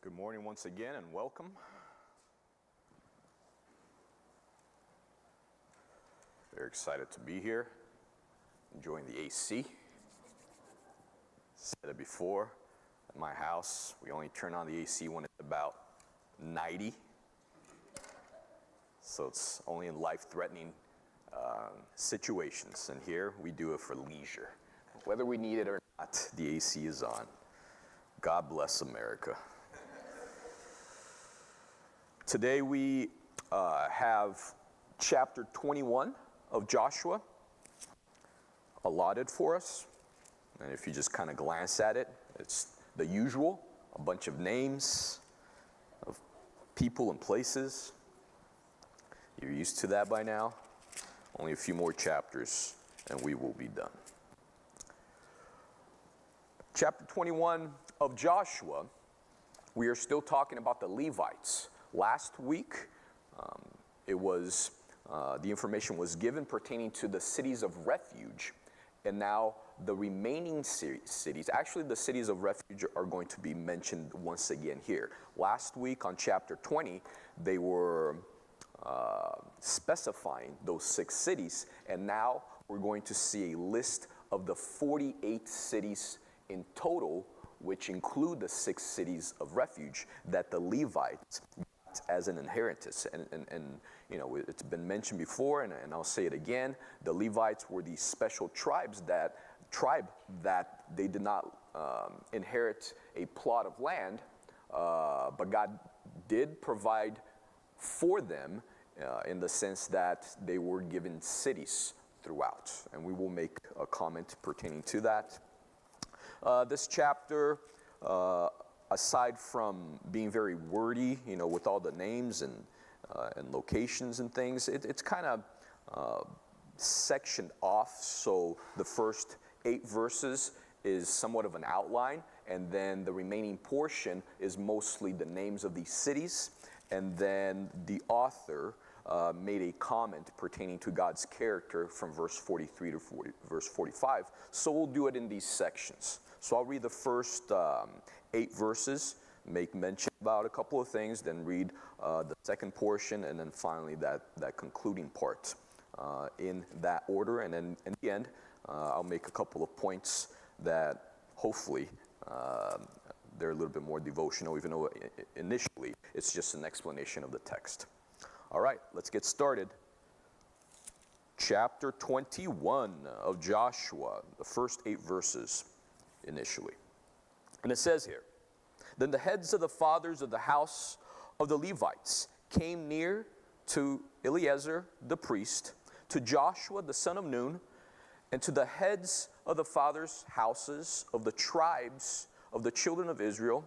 Good morning once again and welcome. Very excited to be here, enjoying the AC. Said it before, at my house, we only turn on the AC when it's about 90. So it's only in life-threatening situations. And here, we do it for leisure. Whether we need it or not, the AC is on. God bless America. Today we have chapter 21 of Joshua allotted for us. And if you just kind of glance at it, it's the usual, a bunch of names of people and places. You're used to that by now. Only a few more chapters and we will be done. Chapter 21 of Joshua, we are still talking about the Levites. Last week, the information was given pertaining to the cities of refuge, and now the remaining cities, actually the cities of refuge are going to be mentioned once again here. Last week on chapter 20, they were specifying those 6 cities, and now we're going to see a list of the 48 cities in total, which include the 6 cities of refuge that the Levites as an inheritance. And you know, it's been mentioned before, and I'll say it again, the Levites were these special tribe that they did not inherit a plot of land, but God did provide for them in the sense that they were given cities throughout, and we will make a comment pertaining to that. This chapter, aside from being very wordy, you know, with all the names and locations and things, it's kind of sectioned off. So the first 8 verses is somewhat of an outline, and then the remaining portion is mostly the names of these cities, and then the author made a comment pertaining to God's character from verse 43 to verse 45. So we'll do it in these sections. So I'll read the first 8 verses, make mention about a couple of things, then read the second portion, and then finally that concluding part in that order. And then in the end, I'll make a couple of points that hopefully they're a little bit more devotional, even though initially it's just an explanation of the text. All right, let's get started. Chapter 21 of Joshua, the first 8 verses initially. And it says here, "Then the heads of the fathers of the house of the Levites came near to Eleazar the priest, to Joshua the son of Nun, and to the heads of the fathers' houses of the tribes of the children of Israel.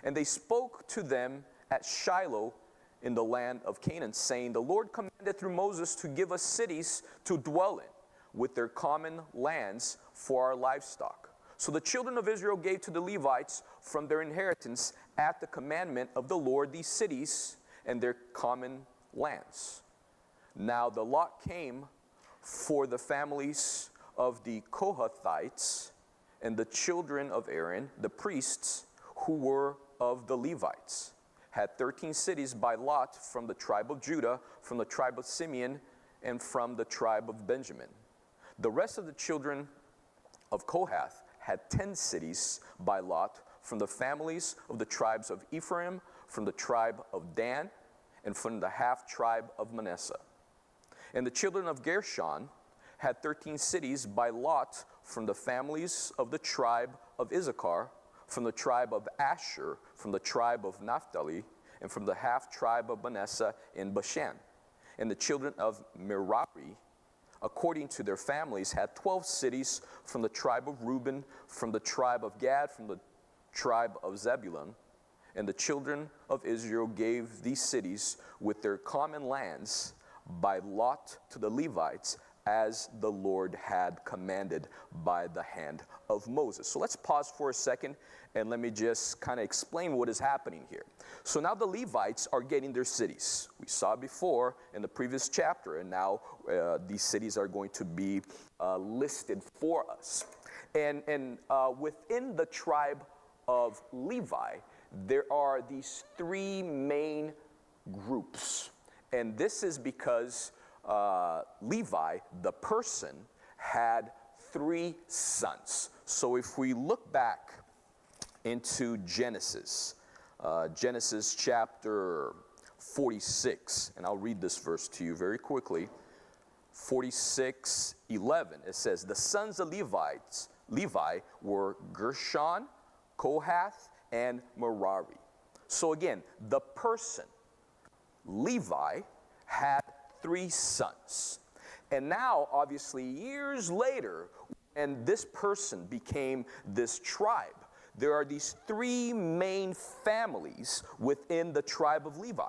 And they spoke to them at Shiloh in the land of Canaan, saying, The Lord commanded through Moses to give us cities to dwell in, with their common lands for our livestock. So the children of Israel gave to the Levites from their inheritance at the commandment of the Lord these cities and their common lands. Now the lot came for the families of the Kohathites and the children of Aaron, the priests, who were of the Levites, had 13 cities by lot from the tribe of Judah, from the tribe of Simeon, and from the tribe of Benjamin. The rest of the children of Kohath had 10 cities by lot from the families of the tribes of Ephraim, from the tribe of Dan, and from the half-tribe of Manasseh. And the children of Gershon had 13 cities by lot from the families of the tribe of Issachar, from the tribe of Asher, from the tribe of Naphtali, and from the half-tribe of Manasseh in Bashan. And the children of Merari, according to their families, had 12 cities from the tribe of Reuben, from the tribe of Gad, from the tribe of Zebulun. And the children of Israel gave these cities with their common lands by lot to the Levites, as the Lord had commanded by the hand of Moses. So let's pause for a second and let me just kind of explain what is happening here. So now the Levites are getting their cities. We saw before in the previous chapter, and now these cities are going to be listed for us. And within the tribe of Levi, there are these three main groups. And this is because Levi, the person, had three sons. So if we look back into Genesis, Genesis chapter 46, and I'll read this verse to you very quickly. 46:11, it says, the sons of Levi were Gershon, Kohath, and Merari. So again, the person, Levi, had three sons. And now, obviously, years later, and this person became this tribe, there are these three main families within the tribe of Levi.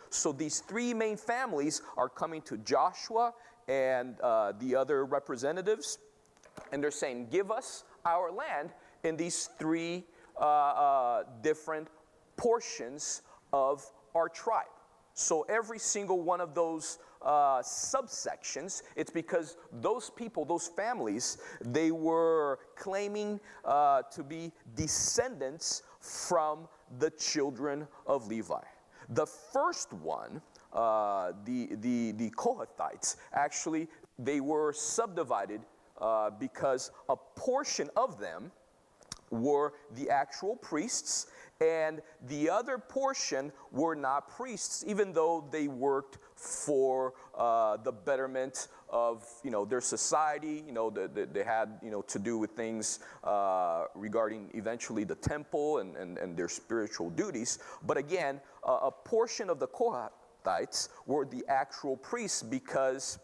So these three main families are coming to Joshua and the other representatives, and they're saying, give us our land in these three different portions of our tribe. So every single one of those subsections, it's because those people, those families, they were claiming to be descendants from the children of Levi. The first one, the Kohathites, actually, they were subdivided because a portion of them were the actual priests, and the other portion were not priests, even though they worked for the betterment of, their society. They had, to do with things regarding eventually the temple and their spiritual duties. But again, a portion of the Kohathites were the actual priests, because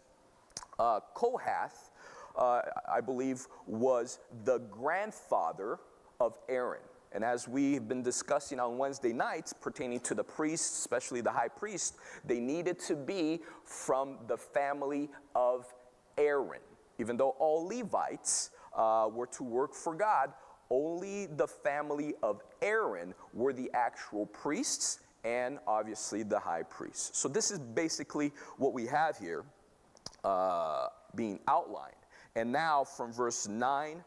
Kohath, I believe, was the grandfather of Aaron. And as we've been discussing on Wednesday nights pertaining to the priests, especially the high priest, they needed to be from the family of Aaron. Even though all Levites were to work for God, only the family of Aaron were the actual priests, and obviously the high priest. So this is basically what we have here being outlined. And now from verse 9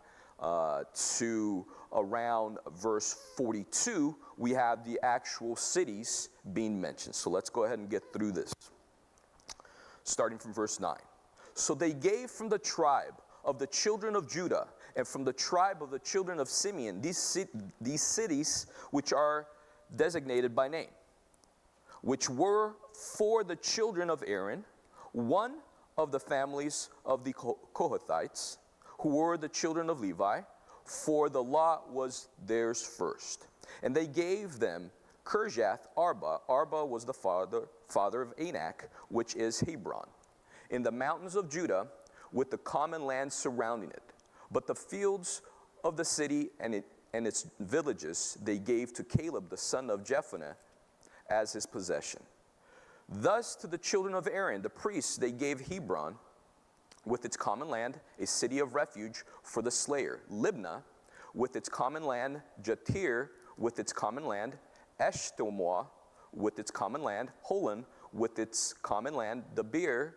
to around verse 42, we have the actual cities being mentioned. So let's go ahead and get through this. Starting from verse 9. So they gave from the tribe of the children of Judah and from the tribe of the children of Simeon these cities which are designated by name, which were for the children of Aaron, one of the families of the Kohathites, who were the children of Levi, for the lot was theirs first. And they gave them Kirjath Arba. Arba was the father of Anak, which is Hebron, in the mountains of Judah, with the common land surrounding it. But the fields of the city and its villages they gave to Caleb the son of Jephunneh as his possession. Thus to the children of Aaron, the priests, they gave Hebron with its common land, a city of refuge for the slayer, Libnah with its common land, Jatir with its common land, Eshtemoa with its common land, Holon with its common land, Debir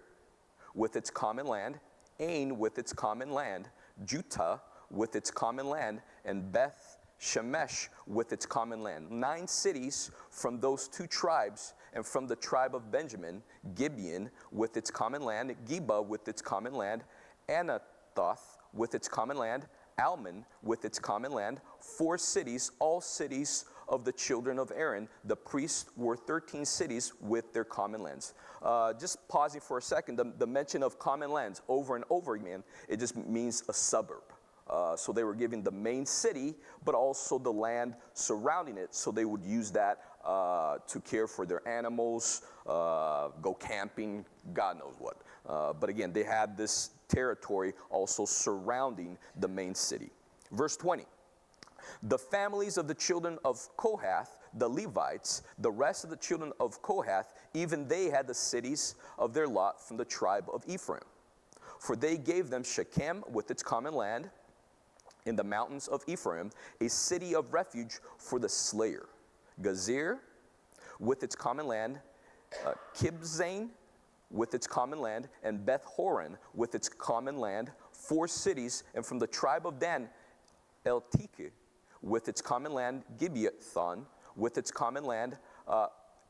with its common land, Ain with its common land, Juttah with its common land, and Beth Shemesh with its common land. 9 cities from those 2 tribes, and from the tribe of Benjamin, Gibeon with its common land, Geba with its common land, Anathoth with its common land, Almon with its common land. 4 cities, all cities of the children of Aaron. The priests were 13 cities with their common lands. Just pausing for a second, the mention of common lands over and over again, it just means a suburb. So they were given the main city, but also the land surrounding it, so they would use that to care for their animals, go camping, God knows what. But again, they had this territory also surrounding the main city. Verse 20. The families of the children of Kohath, the Levites, the rest of the children of Kohath, even they had the cities of their lot from the tribe of Ephraim. For they gave them Shechem with its common land, in the mountains of Ephraim, a city of refuge for the slayer. Gazir with its common land, Kibzain with its common land, and Beth Horon with its common land, 4 cities. And from the tribe of Dan, Eltekeh with its common land, Gibeathon with its common land,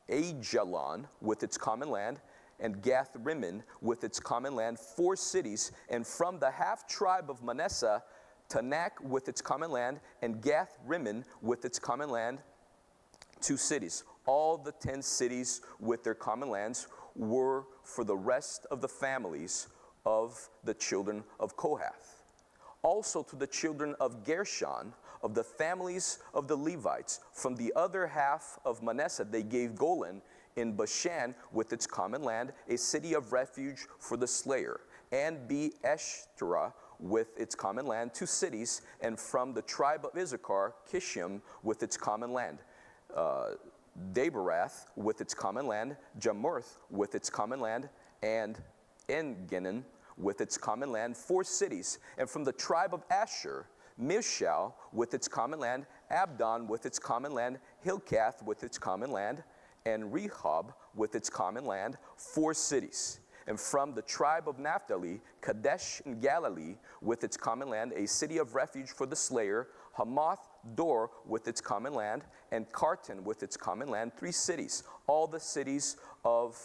Ajalon with its common land, and Gath-Rimmon with its common land, 4 cities. And from the half-tribe of Manasseh, Tanakh with its common land, and Gath-Rimmon with its common land, 2 cities. All the 10 cities with their common lands were for the rest of the families of the children of Kohath. Also to the children of Gershon, of the families of the Levites, from the other half of Manasseh, they gave Golan in Bashan with its common land, a city of refuge for the slayer, and Be-eshterah with its common land, 2 cities, and from the tribe of Issachar, Kishim with its common land, Daberath with its common land, Jarmuth with its common land, and En-Genan with its common land, 4 cities. And from the tribe of Asher, Mishal with its common land, Abdon with its common land, Hilkath with its common land, and Rehob with its common land, 4 cities. And from the tribe of Naphtali, Kadesh in Galilee with its common land, a city of refuge for the slayer, Hamath Dor with its common land, and Kartan with its common land, 3 cities. All the cities of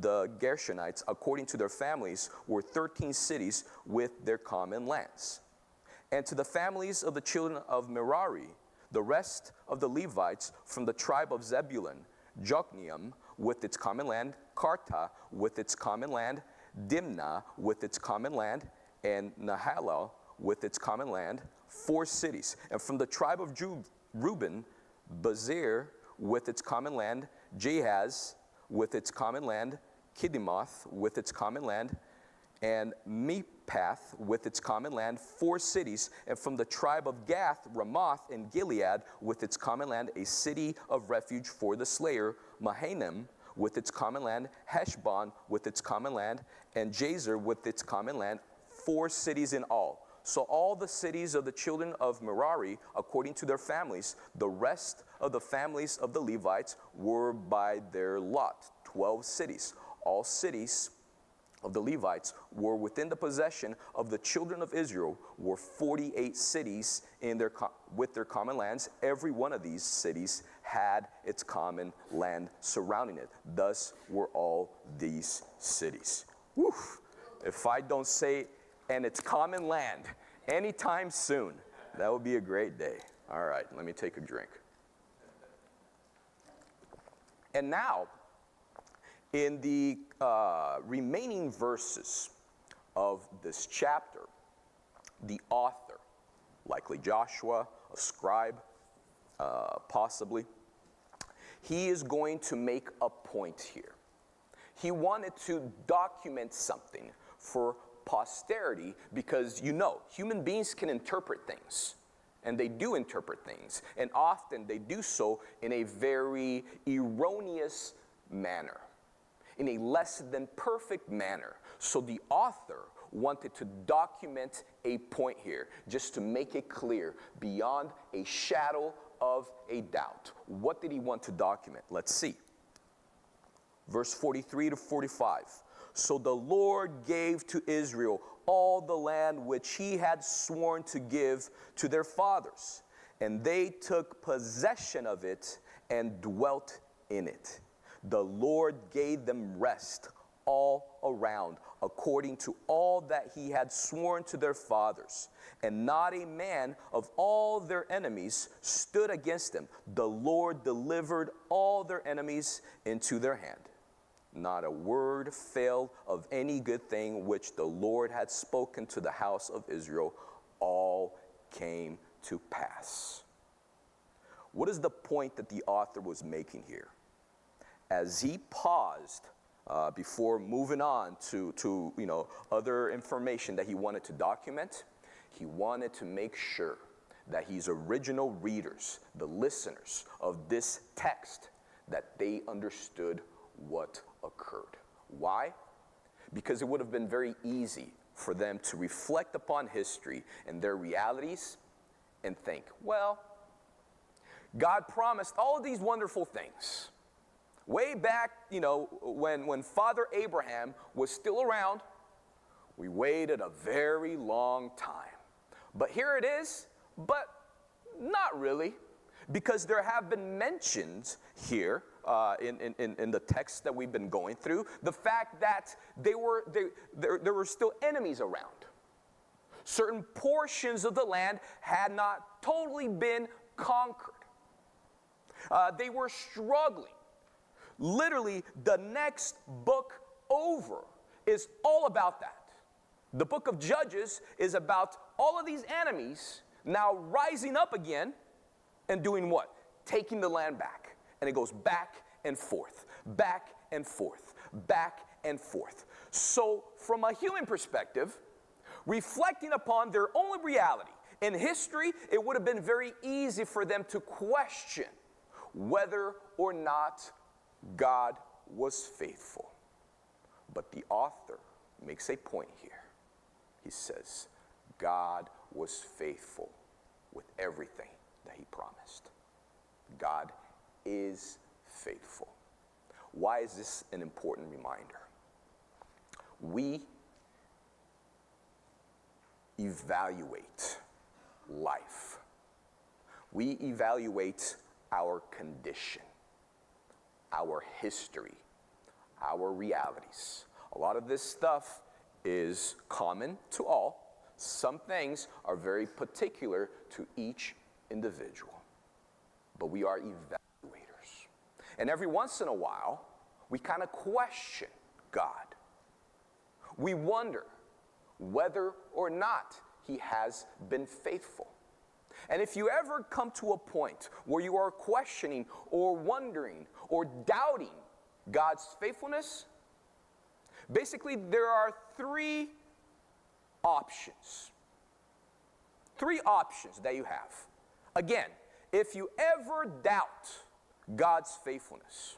the Gershonites, according to their families, were 13 cities with their common lands. And to the families of the children of Merari, the rest of the Levites from the tribe of Zebulun, Jokneam with its common land, Karta with its common land, Dimnah with its common land, and Nahalal with its common land, 4 cities. And from the tribe of Reuben, Bazir with its common land, Jahaz with its common land, Kidimoth with its common land, and Mepath with its common land, 4 cities. And from the tribe of Gath, Ramoth in Gilead with its common land, a city of refuge for the slayer, Mahanaim with its common land, Heshbon with its common land, and Jazer with its common land, 4 cities in all. So all the cities of the children of Merari, according to their families, the rest of the families of the Levites were by their lot, 12 cities. All cities of the Levites were within the possession of the children of Israel, were 48 cities with their common lands. Every one of these cities had its common land surrounding it. Thus were all these cities. Whew. If I don't say, and its common land, anytime soon, that would be a great day. All right, let me take a drink. And now, in the remaining verses of this chapter, the author, likely Joshua, a scribe, possibly, he is going to make a point here. He wanted to document something for posterity because, human beings can interpret things. And they do interpret things. And often they do so in a very erroneous manner, in a less than perfect manner. So the author wanted to document a point here, just to make it clear, beyond a shadow of a doubt. What did he want to document? Let's see. Verse 43 to 45. So the Lord gave to Israel all the land which he had sworn to give to their fathers, and they took possession of it and dwelt in it. The Lord gave them rest all around, according to all that he had sworn to their fathers. And not a man of all their enemies stood against them. The Lord delivered all their enemies into their hand. Not a word failed of any good thing which the Lord had spoken to the house of Israel. All came to pass. What is the point that the author was making here? As he paused before moving on to other information that he wanted to document, he wanted to make sure that his original readers, the listeners of this text, that they understood what occurred. Why? Because it would have been very easy for them to reflect upon history and their realities and think, well, God promised all of these wonderful things. Way back, when Father Abraham was still around, we waited a very long time. But here it is, but not really. Because there have been mentions here in the text that we've been going through, the fact that there were still enemies around. Certain portions of the land had not totally been conquered. They were struggling. Literally, the next book over is all about that. The book of Judges is about all of these enemies now rising up again and doing what? Taking the land back. And it goes back and forth, back and forth, back and forth. So from a human perspective, reflecting upon their own reality, in history, it would have been very easy for them to question whether or not God was faithful. But the author makes a point here. He says, God was faithful with everything that he promised. God is faithful. Why is this an important reminder? We evaluate life. We evaluate our condition, our history, our realities. A lot of this stuff is common to all. Some things are very particular to each individual. But we are evaluators. And every once in a while, we kind of question God. We wonder whether or not he has been faithful. And if you ever come to a point where you are questioning or wondering or doubting God's faithfulness, basically there are three options. Three options that you have. Again, if you ever doubt God's faithfulness,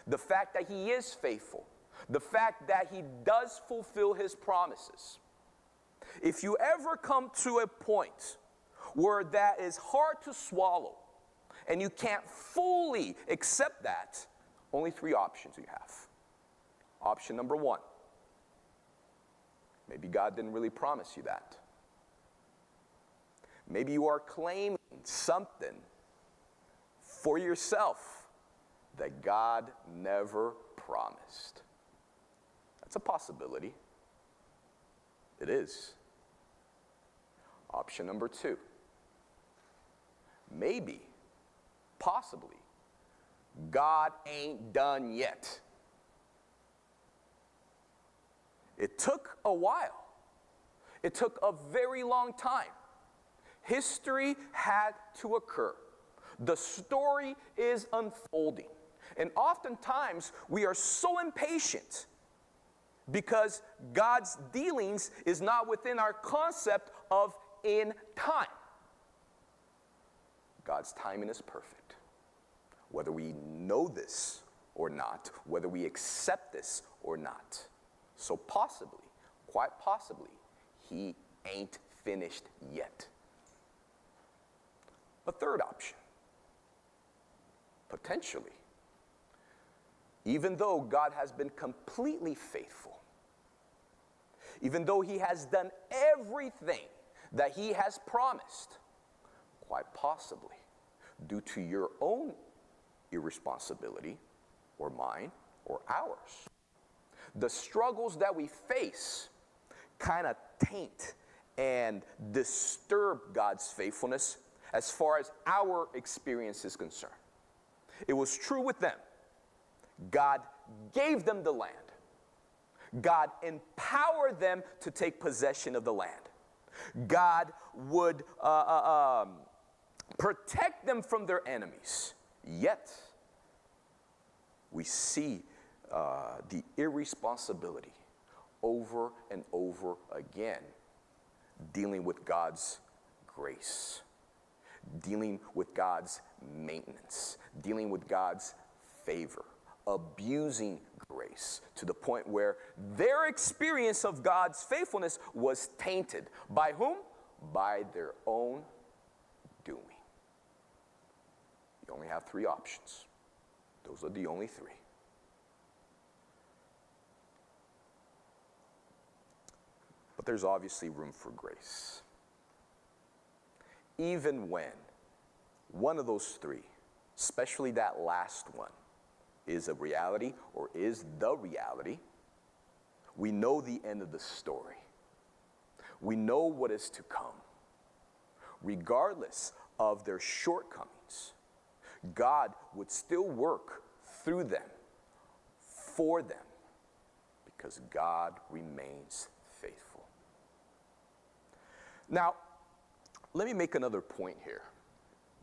the fact that he is faithful, the fact that he does fulfill his promises, if you ever come to a point where that is hard to swallow and you can't fully accept that, only three options you have. Option number one, maybe God didn't really promise you that. Maybe you are claiming something for yourself that God never promised. That's a possibility. It is. Option number two. Maybe, possibly, God ain't done yet. It took a while. It took a very long time. History had to occur. The story is unfolding. And oftentimes, we are so impatient because God's dealings is not within our concept of in time. God's timing is perfect. Whether we know this or not, whether we accept this or not. So possibly, quite possibly, he ain't finished yet. A third option, potentially, even though God has been completely faithful, even though he has done everything that he has promised, quite possibly, due to your own irresponsibility, or mine, or ours, the struggles that we face kind of taint and disturb God's faithfulness as far as our experience is concerned. It was true with them. God gave them the land. God empowered them to take possession of the land. God would protect them from their enemies. Yet, we see the irresponsibility over and over again, dealing with God's grace, dealing with God's maintenance, dealing with God's favor, abusing grace to the point where their experience of God's faithfulness was tainted. By whom? By their own doing. You only have three options. Those are the only three. But there's obviously room for grace. Even when one of those three, especially that last one, is a reality or is the reality, we know the end of the story. We know what is to come. Regardless of their shortcomings, God would still work through them, for them, because God remains faithful. Now, let me make another point here.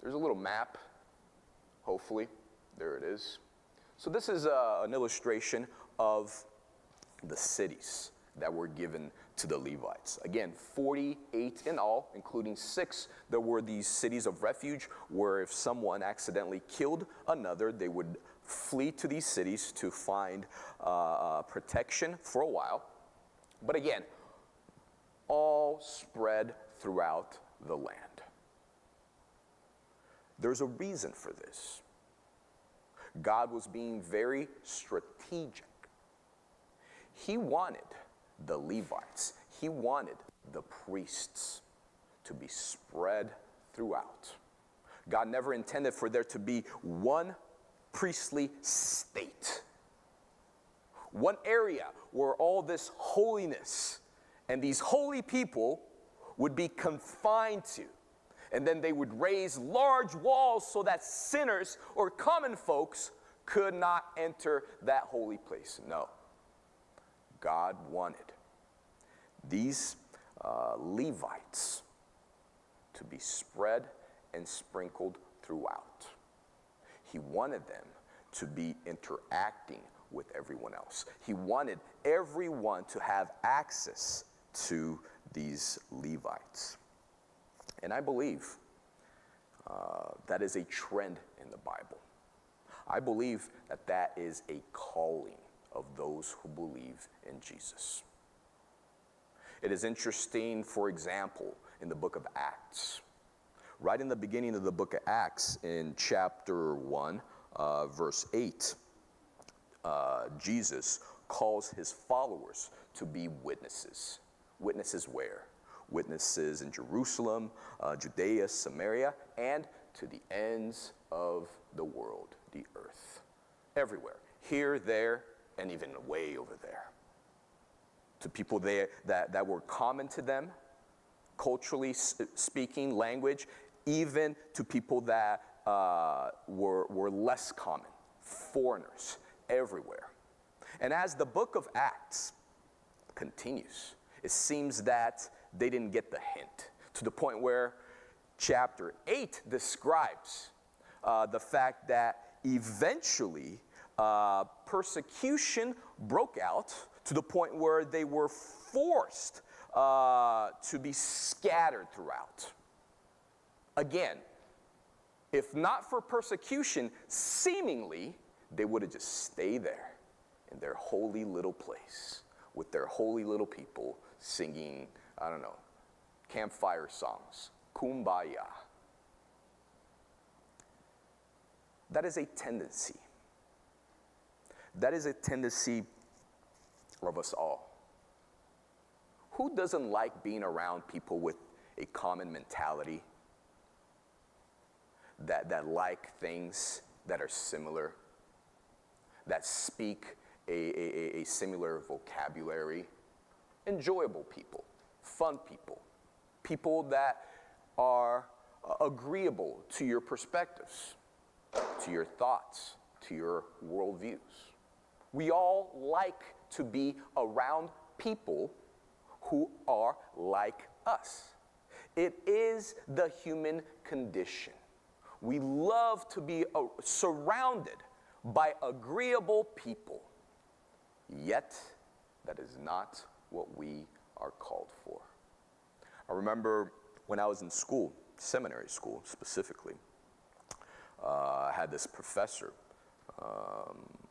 There's a little map, hopefully. There it is. So this is an illustration of the cities that were given to the Levites. Again, 48 in all, including 6 that were these cities of refuge, where if someone accidentally killed another, they would flee to these cities to find protection for a while. But again, all spread throughout the land. There's a reason for this. God was being very strategic. He wanted the Levites, he wanted the priests to be spread throughout. God never intended for there to be one priestly state, one area where all this holiness and these holy people would be confined to. And then they would raise large walls so that sinners or common folks could not enter that holy place. No. God wanted these Levites to be spread and sprinkled throughout. He wanted them to be interacting with everyone else. He wanted everyone to have access to these Levites. And I believe that is a trend in the Bible. I believe that that is a calling of those who believe in Jesus. It is interesting, for example, in the book of Acts. Right in the beginning of the book of Acts, in chapter 1, verse 8, Jesus calls his followers to be witnesses. Witnesses where? Witnesses in Jerusalem, Judea, Samaria, and to the ends of the world, the earth. Everywhere. Here, there, and even way over there. To people there that were common to them, culturally speaking, language, even to people that were less common, foreigners, everywhere. And as the book of Acts continues, it seems that they didn't get the hint, to the point where chapter 8 describes the fact that eventually persecution broke out to the point where they were forced to be scattered throughout. Again, if not for persecution, seemingly they would have just stayed there in their holy little place with their holy little people singing, I don't know, campfire songs, kumbaya. That is a tendency. That is a tendency of us all. Who doesn't like being around people with a common mentality, that like things that are similar, that speak a similar vocabulary? Enjoyable people, fun people, people that are agreeable to your perspectives, to your thoughts, to your worldviews. We all like to be around people who are like us. It is the human condition. We love to be surrounded by agreeable people. Yet, that is not what we are called for. I remember when I was in school, seminary school specifically, I had this professor,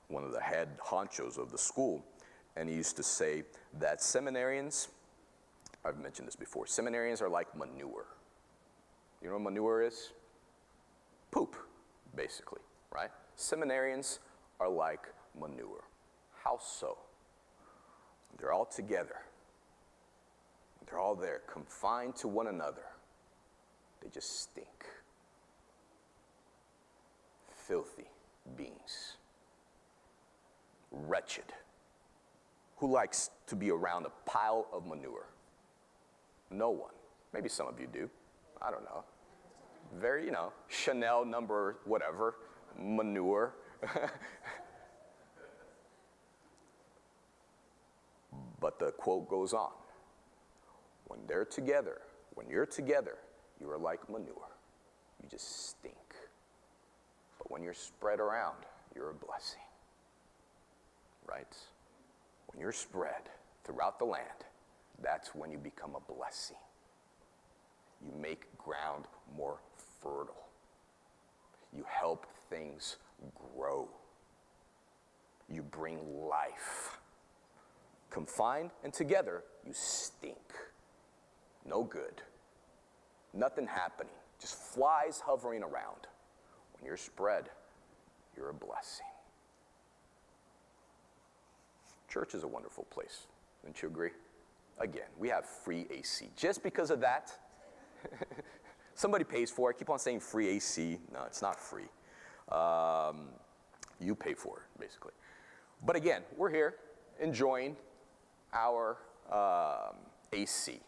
one of the head honchos of the school, and he used to say that seminarians, I've mentioned this before, seminarians are like manure. You know what manure is? Poop, basically, right? Seminarians are like manure. How so? They're all together. They're all there, confined to one another. They just stink. filthy beings. Wretched. Who likes to be around a pile of manure? No one. Maybe some of you do. I don't know. Very, Chanel number whatever, manure. But the quote goes on. When they're together, when you're together, you are like manure. You just stink. But when you're spread around, you're a blessing. Right? When you're spread throughout the land, that's when you become a blessing. You make ground more fertile. You help things grow. You bring life. Confined and together, you stink. No good. Nothing happening. Just flies hovering around. When you're spread, you're a blessing. Church is a wonderful place. Wouldn't you agree? Again, we have free AC. Just because of that, somebody pays for it. Keep on saying free AC. No, it's not free. You pay for it, basically. But again, we're here enjoying our AC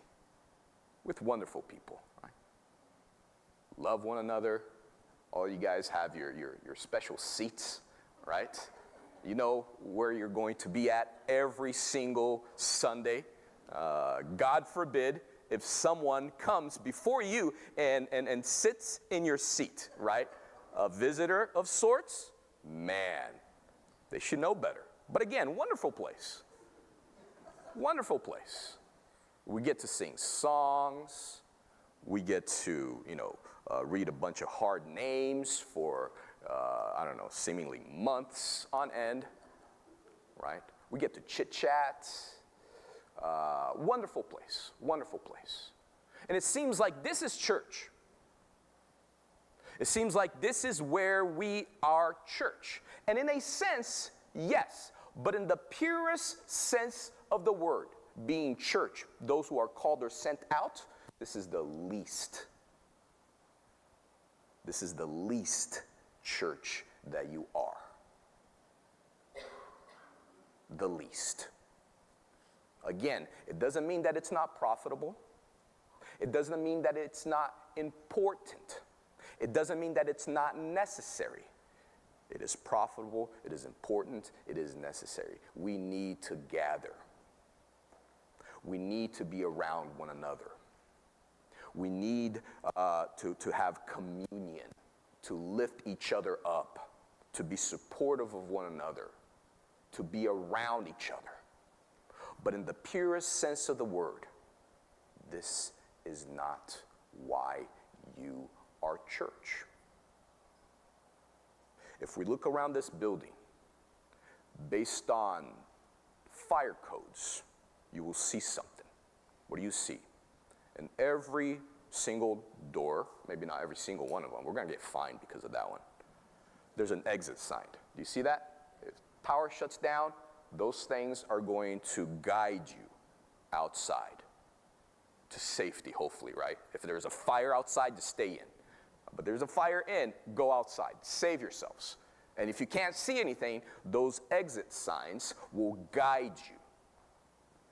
with wonderful people. Right? Love one another. All you guys have your special seats, right? You know where you're going to be at every single Sunday. God forbid if someone comes before you and sits in your seat, right? A visitor of sorts, man, they should know better. But again, wonderful place. Wonderful place. We get to sing songs. We get to, read a bunch of hard names for, seemingly months on end, right? We get to chit-chat. Wonderful place, wonderful place. And it seems like this is church. It seems like this is where we are church. And in a sense, yes, but in the purest sense of the word, being church, those who are called or sent out, this is the least. This is the least church that you are. The least. Again, it doesn't mean that it's not profitable. It doesn't mean that it's not important. It doesn't mean that it's not necessary. It is profitable, it is important, it is necessary. We need to gather. We need to be around one another. We need to have communion, to lift each other up, to be supportive of one another, to be around each other. But in the purest sense of the word, this is not why you are church. If we look around this building, based on fire codes, you will see something. What do you see? In every single door, maybe not every single one of them, we're going to get fined because of that one. There's an exit sign. Do you see that? If power shuts down, those things are going to guide you outside to safety, hopefully, right? If there's a fire outside, just stay in. But there's a fire in, go outside. Save yourselves. And if you can't see anything, those exit signs will guide you.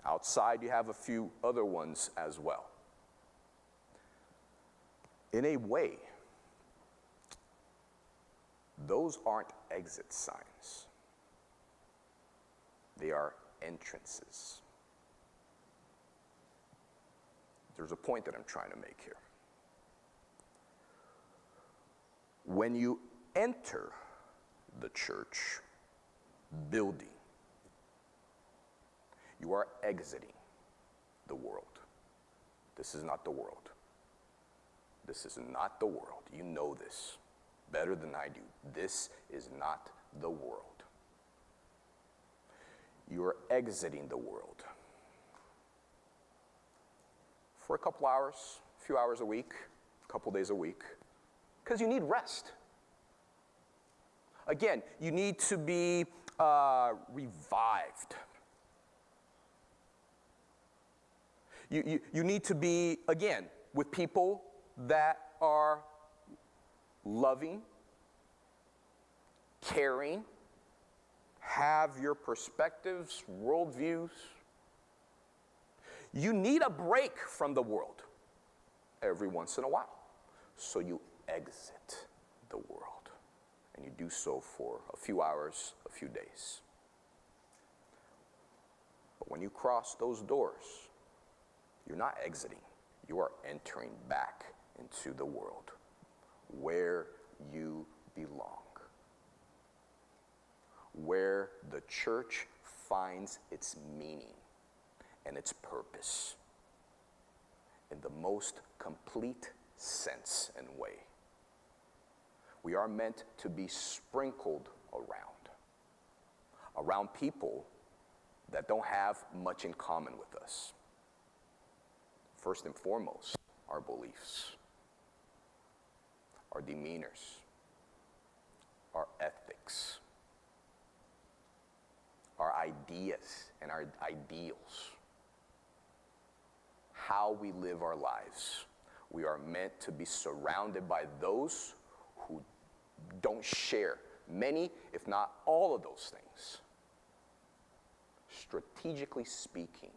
Outside, you have a few other ones as well. In a way, those aren't exit signs. They are entrances. There's a point that I'm trying to make here. When you enter the church building, you are exiting the world. This is not the world. This is not the world. You know this better than I do. This is not the world. You are exiting the world for a couple hours, a few hours a week, a couple days a week, because you need rest. Again, you need to be revived. You need to be, again, with people that are loving, caring, have your perspectives, worldviews. You need a break from the world every once in a while. So you exit the world. And you do so for a few hours, a few days. But when you cross those doors, you're not exiting. You are entering back into the world where you belong. Where the church finds its meaning and its purpose in the most complete sense and way. We are meant to be sprinkled around people that don't have much in common with us. First and foremost, our beliefs, our demeanors, our ethics, our ideas and our ideals, how we live our lives. We are meant to be surrounded by those who don't share many, if not all of those things. Strategically speaking,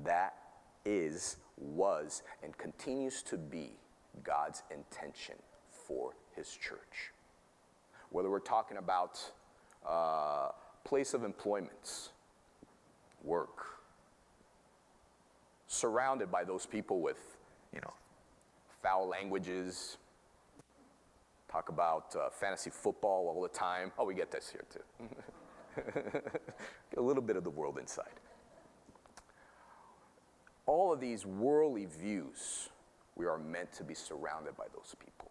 that is, was, and continues to be God's intention for his church. Whether we're talking about place of employment, work, surrounded by those people with, foul languages, talk about fantasy football all the time. Oh, we get this here too. A little bit of the world inside. All of these worldly views, we are meant to be surrounded by those people.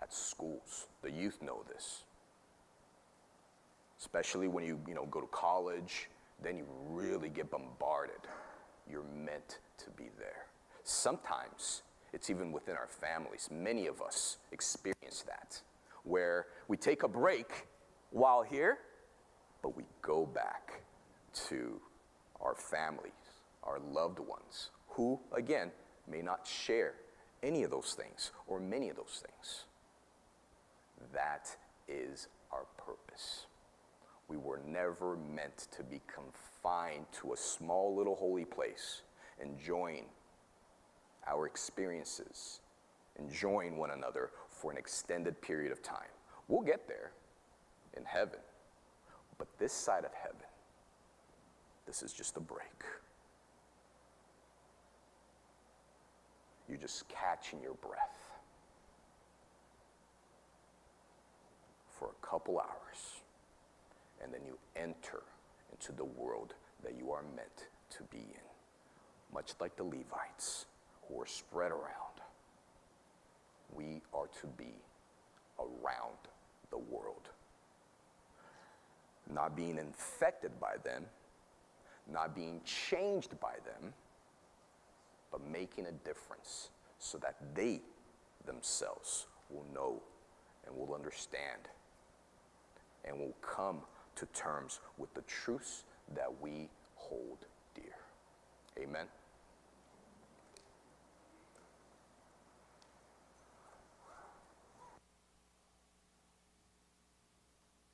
At schools, the youth know this. Especially when you go to college, then you really get bombarded. You're meant to be there. Sometimes it's even within our families. Many of us experience that, where we take a break while here, but we go back to our families, our loved ones, who, again, may not share any of those things or many of those things. That is our purpose. We were never meant to be confined to a small little holy place, enjoying our experiences, enjoying one another for an extended period of time. We'll get there in heaven, but this side of heaven, this is just a break. You're just catching your breath for a couple hours, and then you enter into the world that you are meant to be in. Much like the Levites who were spread around, we are to be around the world. Not being infected by them, not being changed by them, but making a difference so that they themselves will know and will understand and will come to terms with the truths that we hold dear. Amen.